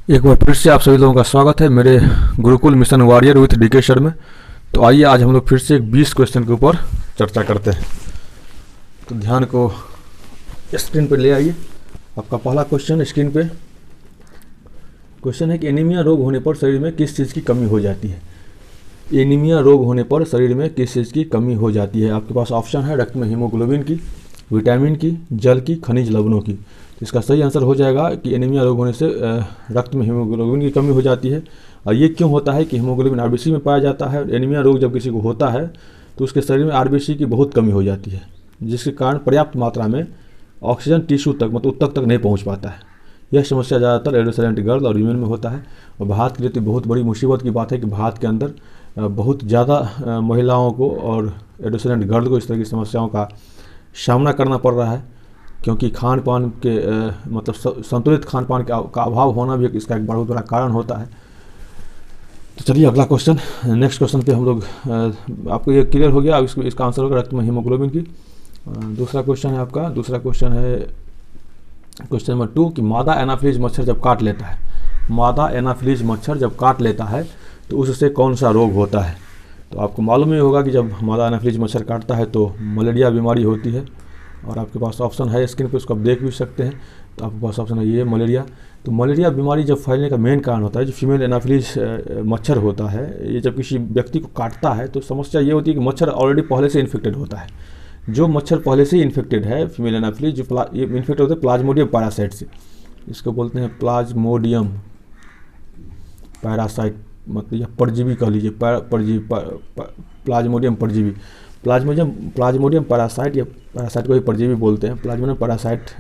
एक बार फिर से आप सभी लोगों का स्वागत है मेरे Gurukul mission warrior with DK sir में। तो आइए आज हम लोग फिर से एक 20 क्वेश्चन के ऊपर चर्चा करते हैं। तो ध्यान को स्क्रीन पर ले आइए। आपका पहला क्वेश्चन स्क्रीन पे क्वेश्चन है कि एनीमिया रोग होने पर शरीर में किस चीज़ की कमी हो जाती है। एनीमिया रोग होने पर शरीर में किस चीज़ की कमी हो जाती है। आपके पास ऑप्शन है रक्त में हीमोग्लोबिन की, विटामिन की, जल की, खनिज लवणों की। तो इसका सही आंसर हो जाएगा कि एनीमिया रोग होने से रक्त में हीमोग्लोबिन की कमी हो जाती है। और ये क्यों होता है कि हीमोग्लोबिन आरबीसी में पाया जाता है। एनीमिया रोग जब किसी को होता है तो उसके शरीर में आरबीसी की बहुत कमी हो जाती है, जिसके कारण पर्याप्त मात्रा में ऑक्सीजन टिश्यू तक मतलब ऊतक तक नहीं पहुँच पाता है। यह समस्या ज़्यादातर एडोलेसेंट गर्ल और वीमेन में होता है। और भारत के लिए तो बहुत बड़ी मुसीबत की बात है कि भारत के अंदर बहुत ज़्यादा महिलाओं को और एडोलेसेंट गर्ल को इस तरह की समस्याओं का सामना करना पड़ रहा है, क्योंकि खान पान के मतलब संतुलित खान पान का अभाव होना भी इसका एक बहुत बड़ा कारण होता है। तो चलिए अगला क्वेश्चन, नेक्स्ट क्वेश्चन पे हम लोग आपको ये क्लियर हो गया। अब इसका आंसर होगा रक्त में हीमोग्लोबिन की। दूसरा क्वेश्चन है आपका, दूसरा क्वेश्चन है क्वेश्चन नंबर 2 कि मादा एनाफिलीज मच्छर जब काट लेता है, मादा एनाफिलीज मच्छर जब काट लेता है तो उससे कौन सा रोग होता है। तो आपको मालूम ही होगा कि जब मादा एनाफिलीज मच्छर काटता है तो मलेरिया बीमारी होती है। और आपके पास ऑप्शन है स्क्रीन पे, उसको आप देख भी सकते हैं। तो आपके पास ऑप्शन है ये मलेरिया। तो मलेरिया बीमारी जब फैलने का मेन कारण होता है जो फीमेल एनाफिलीज मच्छर होता है, ये जब किसी व्यक्ति को काटता है तो समस्या ये होती है कि मच्छर ऑलरेडी पहले से इन्फेक्टेड होता है। जो मच्छर पहले से ही इन्फेक्टेड है फीमेल एनाफिलीज जो इन्फेक्ट होते हैं प्लाज्मोडियम पैरासाइट से, इसको बोलते हैं प्लाज्मोडियम पैरासाइट, मतलब या परजीवी कह लीजिए, प्लाज्मोडियम परजीवी, प्लाज्मोडियम पैरासाइट या पैरासाइट को ही परजीवी बोलते हैं। प्लाज्मोडियम पैरासाइट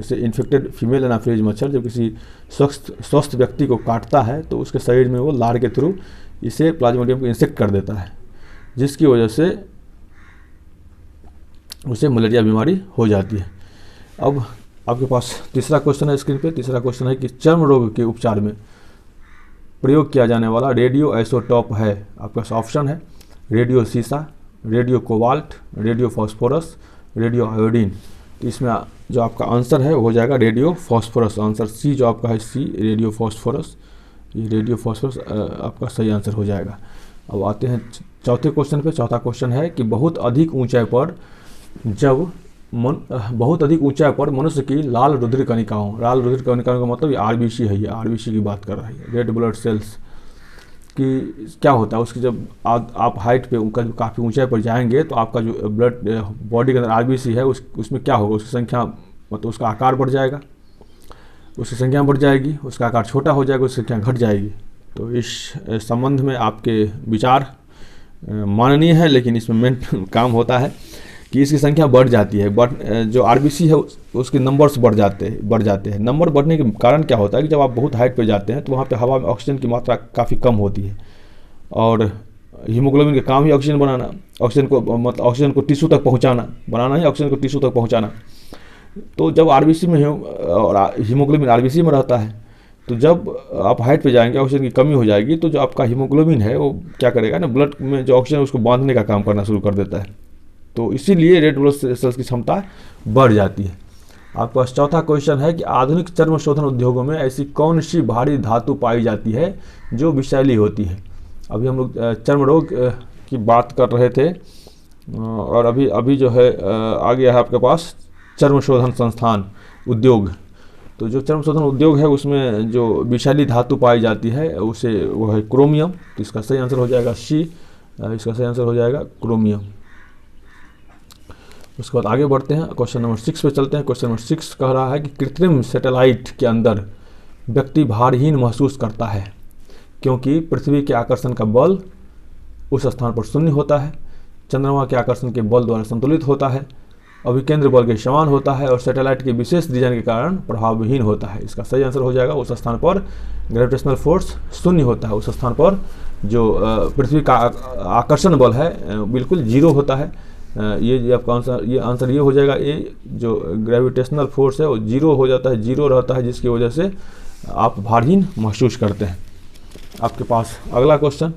से इन्फेक्टेड फीमेल एनाफिलीज मच्छर जब किसी स्वस्थ व्यक्ति को काटता है तो उसके शरीर में वो लार के थ्रू इसे प्लाज्मोडियम को इंसेक्ट कर देता है, जिसकी वजह से उसे मलेरिया बीमारी हो जाती है। अब आपके पास तीसरा क्वेश्चन है स्क्रीन पे। तीसरा क्वेश्चन है कि चर्म रोग के उपचार में प्रयोग किया जाने वाला रेडियो आइसोटॉप है। आपके पास ऑप्शन है रेडियो सीसा, radio cobalt, radio phosphorus, radio iodine. तो इसमें जो आपका आंसर है वो हो जाएगा रेडियो फॉस्फोरस। आंसर सी जो आपका है सी, रेडियो फॉस्फोरस। ये रेडियो फॉस्फोरस आपका सही आंसर हो जाएगा। अब आते हैं चौथे क्वेश्चन पे। चौथा क्वेश्चन है कि बहुत अधिक ऊंचाई पर मनुष्य की लाल रुधिर कणिकाओं, लाल रुधिर कणिकाओं का मतलब ये आरबीसी है, ये आरबीसी की बात कर रहा है, रेड ब्लड सेल्स कि क्या होता है उसकी जब आप हाइट पे काफ़ी ऊंचाई पर जाएंगे तो आपका जो ब्लड बॉडी के अंदर आरबीसी है उसमें क्या होगा, उसकी संख्या मतलब उसका आकार बढ़ जाएगा, उसकी संख्या बढ़ जाएगी, उसका आकार छोटा हो जाएगा, उसकी संख्या घट जाएगी। तो इस संबंध में आपके विचार माननीय है, लेकिन इसमें मेन काम होता है कि इसकी संख्या बढ़ जाती है, जो आरबीसी है उसके नंबर्स बढ़ जाते हैं। नंबर बढ़ने के कारण क्या होता है कि जब आप बहुत हाइट पे जाते हैं तो वहाँ पे हवा में ऑक्सीजन की मात्रा काफ़ी कम होती है, और हीमोग्लोबिन का काम ही ऑक्सीजन बनाना, ऑक्सीजन को टिश्यू तक बनाना ही ऑक्सीजन को टिश्यू तक पहुँचाना। तो जब आरबीसी में और हीमोग्लोबिन आरबीसी में रहता है तो जब आप हाइट पे जाएंगे ऑक्सीजन की कमी हो जाएगी, तो जो आपका हीमोग्लोबिन है वो क्या करेगा ना, ब्लड में जो ऑक्सीजन उसको बांधने का काम करना शुरू कर देता है। तो इसीलिए रेड ब्लड सेल्स की क्षमता बढ़ जाती है। आपके पास चौथा क्वेश्चन है कि आधुनिक चर्म शोधन उद्योगों में ऐसी कौन सी भारी धातु पाई जाती है जो विषैली होती है। अभी हम लोग चर्म रोग की बात कर रहे थे, और अभी जो है आ गया है आपके पास चर्म शोधन संस्थान उद्योग। तो जो चर्म शोधन उद्योग है उसमें जो विषैली धातु पाई जाती है वो है क्रोमियम। तो इसका सही आंसर हो जाएगा सी, इसका सही आंसर हो जाएगा क्रोमियम। उसके बाद आगे बढ़ते हैं, क्वेश्चन नंबर 6 पे चलते हैं। क्वेश्चन नंबर 6 कह रहा है कि कृत्रिम सैटेलाइट के अंदर व्यक्ति भारहीन महसूस करता है क्योंकि पृथ्वी के आकर्षण का बल उस स्थान पर शून्य होता है, चंद्रमा के आकर्षण के बल द्वारा संतुलित होता है, अभिकेंद्र बल के समान होता है, और सैटेलाइट के विशेष डिजाइन के कारण प्रभावहीन होता है। इसका सही आंसर हो जाएगा उस स्थान पर ग्रेविटेशनल फोर्स शून्य होता है, उस स्थान पर जो पृथ्वी का आकर्षण बल है बिल्कुल जीरो होता है। ये आपका आंसर ये हो जाएगा। ये जो ग्रेविटेशनल फोर्स है वो जीरो हो जाता है, जीरो रहता है, जिसकी वजह से आप भारहीन महसूस करते हैं। आपके पास अगला क्वेश्चन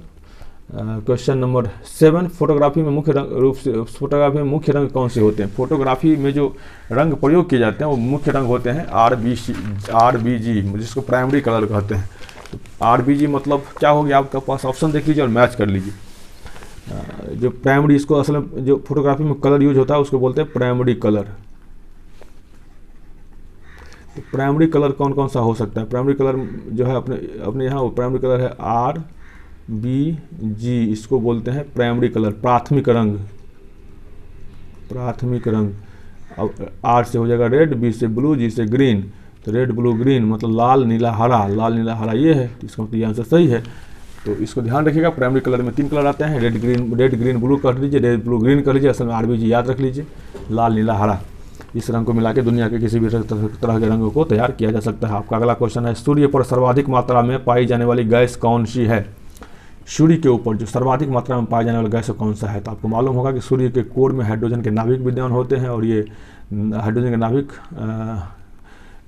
क्वेश्चन नंबर 7, फोटोग्राफी में मुख्य रूप से फोटोग्राफी में मुख्य रंग कौन से होते हैं? फोटोग्राफी में जो रंग प्रयोग किए जाते हैं वो मुख्य रंग होते हैं RBG, जिसको प्राइमरी कलर कहते हैं। तो RBG मतलब क्या हो गया, आपके पास ऑप्शन देख लीजिए और मैच कर लीजिए। जो प्राइमरी, इसको असल में जो फोटोग्राफी में कलर यूज होता है उसको बोलते हैं प्राइमरी कलर। तो प्राइमरी कलर कौन कौन सा हो सकता है? प्राइमरी कलर जो है अपने यहाँ प्राइमरी कलर है RBG, इसको बोलते हैं प्राइमरी कलर, प्राथमिक रंग। प्राथमिक रंग। अब R से हो जाएगा रेड, B से ब्लू, G से ग्रीन। तो रेड ब्लू ग्रीन मतलब लाल नीला हरा, लाल नीला हरा ये है, इसका मतलब ये आंसर सही है। तो इसको ध्यान रखिएगा, प्राइमरी कलर में 3 कलर आते हैं, रेड ग्रीन ब्लू कर लीजिए, रेड ब्लू ग्रीन कर लीजिए, असल में RBG याद रख लीजिए, लाल नीला हरा। इस रंग को मिला के दुनिया के किसी भी तरह के रंगों को तैयार किया जा सकता है। आपका अगला क्वेश्चन है, सूर्य पर सर्वाधिक मात्रा में पाई जाने वाली गैस कौन सी है? सूर्य के ऊपर जो सर्वाधिक मात्रा में पाया जाने वाला गैस कौन सा है? तो आपको मालूम होगा कि सूर्य के कोर में हाइड्रोजन के नाभिक विद्यमान होते हैं, और ये हाइड्रोजन के नाभिक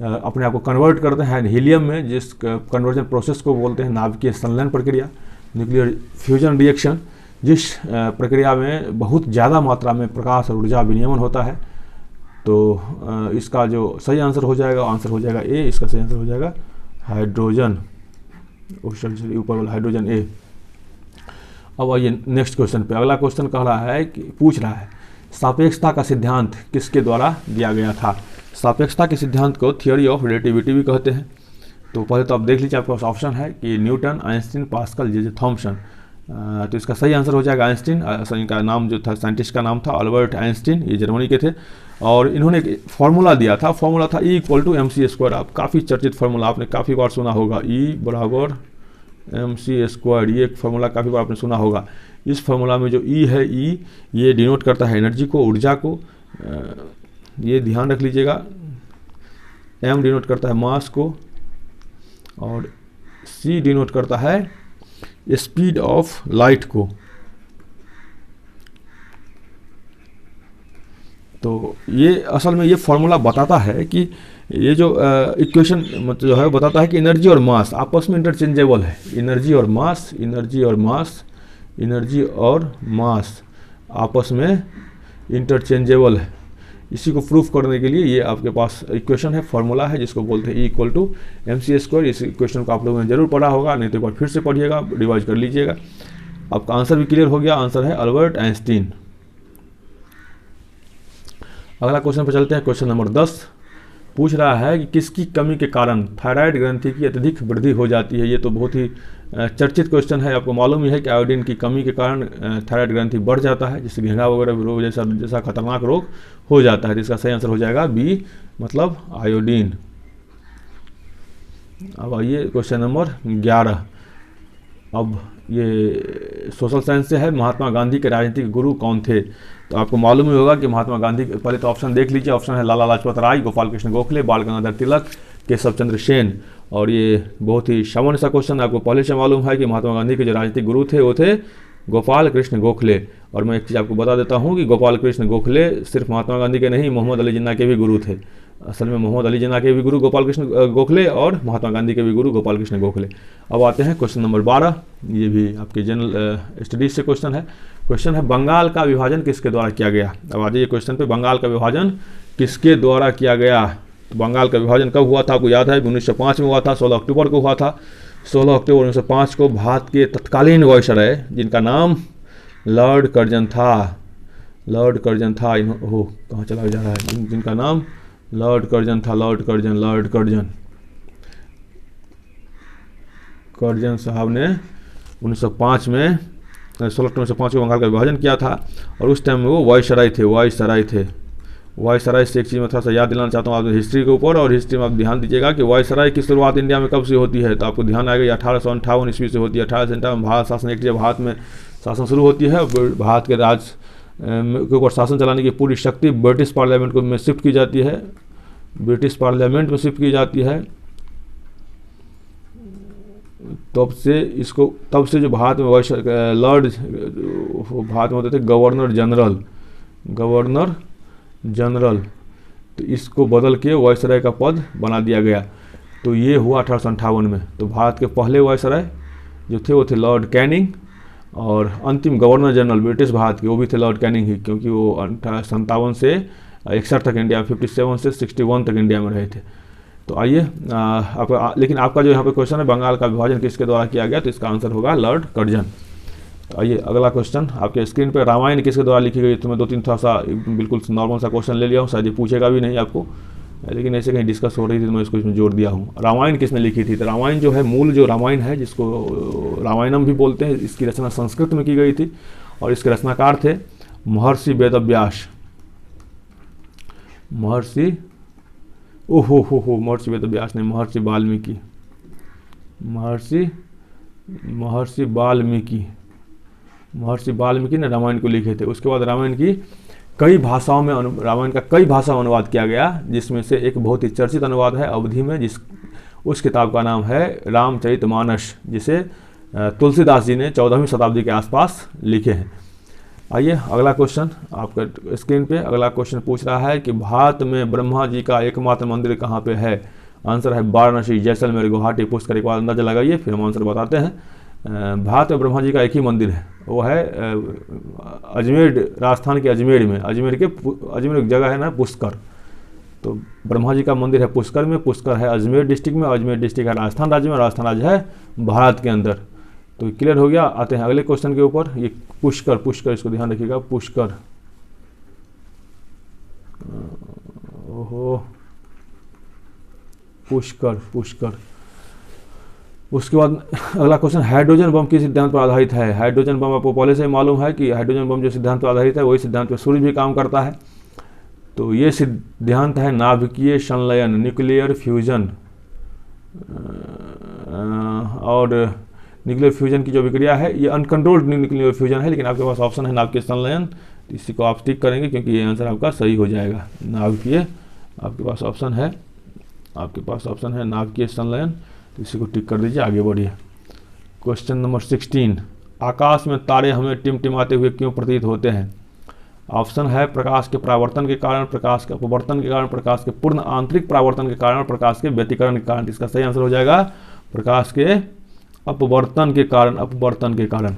अपने आप को कन्वर्ट करते हैं हीलियम में, जिस कन्वर्जन प्रोसेस को बोलते हैं नाभिकीय संलयन प्रक्रिया, न्यूक्लियर फ्यूजन रिएक्शन, जिस प्रक्रिया में बहुत ज़्यादा मात्रा में प्रकाश और ऊर्जा विनियमन होता है। तो इसका जो सही आंसर हो जाएगा ए, इसका सही आंसर हो जाएगा हाइड्रोजन, ऊपर वाला हाइड्रोजन ए। अब आइए नेक्स्ट क्वेश्चन पे। अगला क्वेश्चन कह रहा है कि पूछ रहा है सापेक्षता का सिद्धांत किसके द्वारा दिया गया था? सापेक्षता के सिद्धांत को थियोरी ऑफ रिलेटिविटी भी कहते हैं। तो पहले तो आप देख लीजिए, आपके पास ऑप्शन है कि Newton, Einstein, pascal, J Thomson. तो इसका सही आंसर हो जाएगा आइंस्टीन। इनका नाम जो था, साइंटिस्ट का नाम था अल्बर्ट आइंस्टीन, ये जर्मनी के थे, और इन्होंने एक फॉर्मूला दिया था, फॉर्मूला था E = mc²। आप काफ़ी चर्चित फार्मूला, आपने काफ़ी बार सुना होगा, E = mc²। ये एक फार्मूला काफ़ी बार आपने सुना होगा। इस फार्मूला में जो E है, E ये डिनोट करता है एनर्जी को, ऊर्जा को, ये ध्यान रख लीजिएगा। M डिनोट करता है मास को, और C डिनोट करता है स्पीड ऑफ लाइट को। तो ये असल में ये फॉर्मूला बताता है कि ये जो इक्वेशन मतलब जो है बताता है कि एनर्जी और मास आपस में इंटरचेंजेबल है। एनर्जी और मास आपस में इंटरचेंजेबल है। इसी को प्रूफ करने के लिए ये आपके पास इक्वेशन है, फॉर्मूला है, जिसको बोलते हैं E = mc²। इस इक्वेशन को आप लोगों ने जरूर पढ़ा होगा, नहीं तो एक बार फिर से पढ़िएगा, रिवाइज कर लीजिएगा। आपका आंसर भी क्लियर हो गया, आंसर है अल्बर्ट आइंस्टीन। अगला क्वेश्चन पर चलते हैं। क्वेश्चन नंबर 10 पूछ रहा है कि किसकी कमी के कारण थायराइड ग्रंथि की अत्यधिक वृद्धि हो जाती है? ये तो बहुत ही चर्चित क्वेश्चन है। आपको मालूम ही है कि आयोडीन की कमी के कारण थायराइड ग्रंथि बढ़ जाता है, जिससे घेंघा वगैरह रोग जैसा खतरनाक रोग हो जाता है। इसका सही आंसर हो जाएगा B, मतलब आयोडीन। अब आइए क्वेश्चन नंबर 11। अब ये सोशल साइंस से है, महात्मा गांधी के राजनीतिक गुरु कौन थे? तो आपको मालूम ही होगा कि महात्मा गांधी, पहले तो ऑप्शन देख लीजिए। ऑप्शन है लाला लाजपत राय, गोपाल कृष्ण गोखले, बाल गंगाधर तिलक, केशव चंद्र सेन। और ये बहुत ही सामान्य सा क्वेश्चन है, आपको पहले से मालूम है कि महात्मा गांधी के जो राजनीतिक गुरु थे वो थे गोपाल कृष्ण गोखले। और मैं एक चीज़ आपको बता देता हूँ कि गोपाल कृष्ण गोखले सिर्फ महात्मा गांधी के नहीं, मोहम्मद अली जिन्ना के भी गुरु थे। असल में मोहम्मद अली जिन्ना के भी गुरु गोपाल कृष्ण गोखले, और महात्मा गांधी के भी गुरु गोपाल कृष्ण गोखले। अब आते हैं क्वेश्चन नंबर 12। ये भी आपके जनरल स्टडीज से क्वेश्चन है। क्वेश्चन है बंगाल का विभाजन किसके द्वारा किया गया? अब आ जाइए क्वेश्चन पे, बंगाल का विभाजन किसके द्वारा किया गया? तो बंगाल का विभाजन कब हुआ था? आपको याद है 1905 में हुआ था, 16 अक्टूबर को हुआ था। 16 अक्टूबर 1905 को भारत के तत्कालीन वायसराय, जिनका नाम लॉर्ड कर्जन था, ओह कहाँ चला जा रहा है, जिनका नाम लॉर्ड कर्जन था, लॉर्ड कर्जन साहब ने 1905 में 16 अक्टूबर 1905 को बंगाल का विभाजन किया था। और उस टाइम में वो वायसराय थे। वायसराय से एक चीज़ मैं थोड़ा सा याद दिलाना चाहता हूँ आप हिस्ट्री के ऊपर, और हिस्ट्री में आप ध्यान दीजिएगा कि वायसराय की शुरुआत इंडिया में कब से होती है? तो आपको ध्यान आएगा 1858 ईस्वी से होती है। 1858 में भारत शासन एक्ट, जब भारत में शासन शुरू होती है, भारत के राज के ऊपर शासन चलाने की पूरी शक्ति ब्रिटिश पार्लियामेंट में शिफ्ट की जाती है, तब से जो भारत में भारत में होते थे गवर्नर जनरल, तो इसको बदल के वायसराय का पद बना दिया गया। तो ये हुआ 1858 में। तो भारत के पहले वायसराय जो थे वो थे लॉर्ड कैनिंग, और अंतिम गवर्नर जनरल ब्रिटिश भारत के वो भी थे लॉर्ड कैनिंग ही, क्योंकि वो 57 से 61 तक इंडिया, 57 से 61 तक इंडिया में रहे थे। तो आइए लेकिन आपका जो यहाँ पे क्वेश्चन है बंगाल का विभाजन किसके द्वारा किया गया, तो इसका आंसर होगा लॉर्ड कर्जन। तो आइए अगला क्वेश्चन आपके स्क्रीन पे, रामायण किसके द्वारा लिखी गई। तो मैं 2-3 थोड़ा सा बिल्कुल नॉर्मल सा क्वेश्चन ले लिया हूँ, शायद ये पूछेगा भी नहीं आपको, लेकिन ऐसे कहीं डिस्कस हो रही थी तो मैं इसको इसमें जोड़ दिया हूँ। रामायण किसने लिखी थी, तो रामायण जो है मूल जो रामायण है जिसको रामायणम भी बोलते हैं, इसकी रचना संस्कृत में की गई थी और इसके रचनाकार थे महर्षि वेदव्यास। महर्षि वेदव्यास नहीं, महर्षि वाल्मीकि, महर्षि वाल्मीकि ने रामायण को लिखे थे। उसके बाद रामायण की कई भाषाओं में रामायण का कई भाषाओं में अनुवाद किया गया, जिसमें से एक बहुत ही चर्चित अनुवाद है अवधि में, उस किताब का नाम है रामचरितमानस, जिसे तुलसीदास जी ने 14वीं शताब्दी के आसपास लिखे हैं। आइए अगला क्वेश्चन आपका स्क्रीन पे, अगला क्वेश्चन पूछ रहा है कि भारत में ब्रह्मा जी का एकमात्र मंदिर कहाँ पे है। आंसर है वाराणसी, जैसलमेर, गुवाहाटी। पूछकर एक बार अंदाजा लगाइए, फिर हम आंसर बताते हैं। भारत में ब्रह्मा जी का एक ही मंदिर है, वो है अजमेर, राजस्थान के अजमेर में। अजमेर एक जगह है ना पुष्कर, तो ब्रह्मा जी का मंदिर है पुष्कर में। पुष्कर है अजमेर डिस्ट्रिक्ट में, अजमेर डिस्ट्रिक्ट है राजस्थान राज्य में, राजस्थान राज्य है भारत के अंदर। तो क्लियर हो गया। आते हैं अगले क्वेश्चन के ऊपर। ये पुष्कर इसको ध्यान रखिएगा, पुष्कर। ओहो, पुष्कर। उसके बाद अगला क्वेश्चन, हाइड्रोजन बम किस सिद्धांत पर आधारित है। हाइड्रोजन बम आपको पहले से ही मालूम है कि हाइड्रोजन बम जो सिद्धांत पर आधारित है वही सिद्धांत पर सूर्य भी काम करता है। तो ये सिद्धांत है नाभिकीय संलयन, न्यूक्लियर फ्यूजन। और न्यूक्लियर फ्यूजन की जो विक्रिया है ये अनकंट्रोल्ड न्यूक्लियर फ्यूजन है, लेकिन आपके पास ऑप्शन है नाभिकीय संलयन, तो इसी को आप टिक करेंगे क्योंकि ये आंसर आपका सही हो जाएगा। नाभिकीय आपके पास ऑप्शन है नाभिकीय संलयन, तो इसी को टिक कर दीजिए, आगे बढ़िए। क्वेश्चन नंबर 16, आकाश में तारे हमें टिमटिमाते हुए क्यों प्रतीत होते हैं। ऑप्शन है प्रकाश के परावर्तन के कारण, प्रकाश के अपवर्तन के कारण, प्रकाश के पूर्ण आंतरिक परावर्तन के कारण, प्रकाश के व्यतिकरण के कारण। इसका सही आंसर हो जाएगा प्रकाश के अपवर्तन के कारण।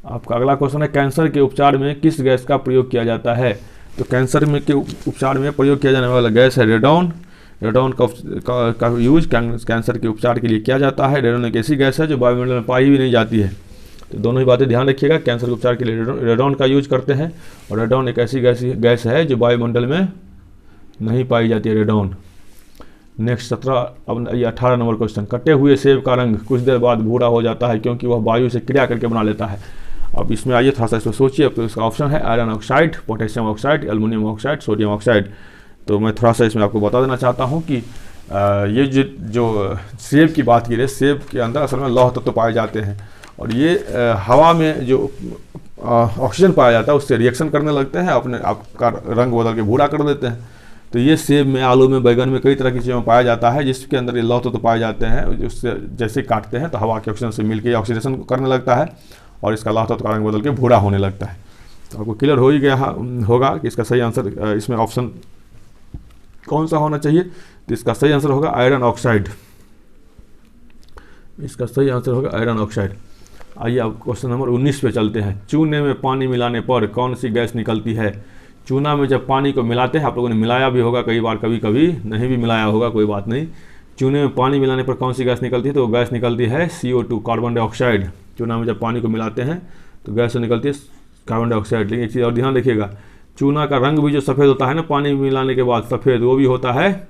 आपका अगला क्वेश्चन है, कैंसर के उपचार में किस गैस का प्रयोग किया जाता है। तो कैंसर में के उपचार में प्रयोग किया जाने वाला गैस है रेडॉन। रेडॉन का यूज कैंसर के उपचार के लिए किया जाता है। रेडॉन एक ऐसी गैस है जो वायुमंडल में पाई भी नहीं जाती है। तो दोनों ही बातें ध्यान रखिएगा, कैंसर के उपचार के लिए रेडॉन का यूज करते हैं, और रेडॉन एक ऐसी गैस है जो वायुमंडल में नहीं पाई जाती है, रेडॉन। नेक्स्ट 18 नंबर क्वेश्चन, कटे हुए सेब का रंग कुछ देर बाद भूरा हो जाता है क्योंकि वह वायु से क्रिया करके बना लेता है। अब इसमें आइए थोड़ा सा इसको सोचिए। तो इसका ऑप्शन है iron oxide, potassium oxide, aluminium oxide, sodium oxide. तो मैं थोड़ा सा इसमें आपको बता देना चाहता हूँ कि ये जो सेब की बात की रहे, सेब के अंदर असल में लौह तत्व पाए जाते हैं, और ये हवा में जो ऑक्सीजन पाया जाता है उससे रिएक्शन करने लगते हैं, अपने आपका रंग बदल के भूरा कर देते हैं। तो ये सेब में, आलू में, बैगन में, कई तरह की चीज़ों में पाया जाता है जिसके अंदर ये लौह तत्व पाए जाते हैं। उससे जैसे काटते हैं तो हवा के ऑक्सीजन से मिलकर ऑक्सीडेशन करने लगता है और इसका लौह तत्व का रंग बदल के भूरा होने लगता है। तो आपको क्लियर हो ही गया होगा कि इसका सही आंसर इसमें ऑप्शन कौन सा होना चाहिए। तो इसका सही आंसर होगा आयरन ऑक्साइड। इसका सही आंसर होगा आयरन ऑक्साइड। आइए अब क्वेश्चन नंबर 19 पे चलते हैं। चूने में पानी मिलाने पर कौन सी गैस निकलती है। चूना में जब पानी को मिलाते हैं, आप लोगों ने मिलाया भी होगा कई बार, कभी कभी नहीं भी मिलाया होगा, कोई बात नहीं। चूने में पानी मिलाने पर कौन सी गैस निकलती है, तो गैस निकलती है CO2, कार्बन डाइऑक्साइड। चूना में जब पानी को मिलाते हैं तो गैस निकलती है कार्बन डाइऑक्साइड। लेकिन एक चीज़ और ध्यान रखिएगा, चूना का रंग भी जो सफ़ेद होता है ना पानी मिलाने के बाद सफ़ेद, वो भी होता है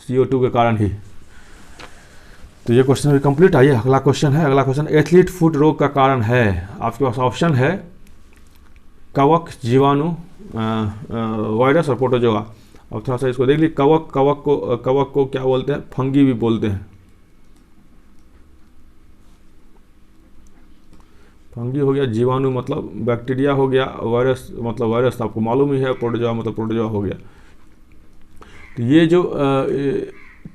CO2 के कारण ही। तो ये क्वेश्चन भी कंप्लीट। आइए अगला क्वेश्चन है। अगला क्वेश्चन, एथलीट फुट रोग का कारण है। आपके पास ऑप्शन है कवक, जीवाणु, वायरस और प्रोटोजोआ। अब थोड़ा सा इसको देख लीजिए। कवक को क्या बोलते हैं, फंगी भी बोलते हैं। फंगी हो गया, जीवाणु मतलब बैक्टीरिया हो गया, वायरस मतलब वायरस आपको मालूम ही है, प्रोटोजोआ मतलब प्रोटोजोआ हो गया। तो ये जो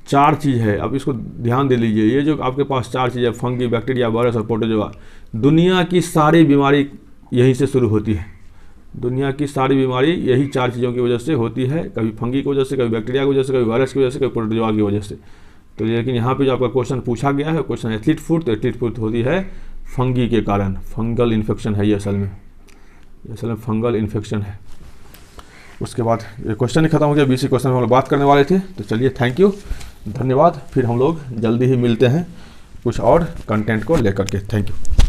चार चीज़ है, अब इसको ध्यान दे लीजिए। ये जो आपके पास चार चीज़ है, फंगी, बैक्टीरिया, वायरस और प्रोटोजोआ, दुनिया की सारी बीमारी यहीं से शुरू होती है। दुनिया की सारी बीमारी यही चार चीज़ों की वजह से होती है, कभी फंगी की वजह से, कभी बैक्टीरिया की वजह से, कभी वायरस की वजह से, कभी प्रोटोजोआ की वजह से। तो लेकिन यहाँ पे जो आपका क्वेश्चन पूछा गया है क्वेश्चन एथलीट फुट, तो एथलीट फुट होती है फंगी के कारण, फंगल इन्फेक्शन है ये असल में, फंगल इन्फेक्शन है। उसके बाद ये क्वेश्चन ही खत्म हो गया, 20 क्वेश्चन हम लोग बात करने वाले थे। तो चलिए थैंक यू, धन्यवाद। फिर हम लोग जल्दी ही मिलते हैं कुछ और कंटेंट को लेकर के। Thank you.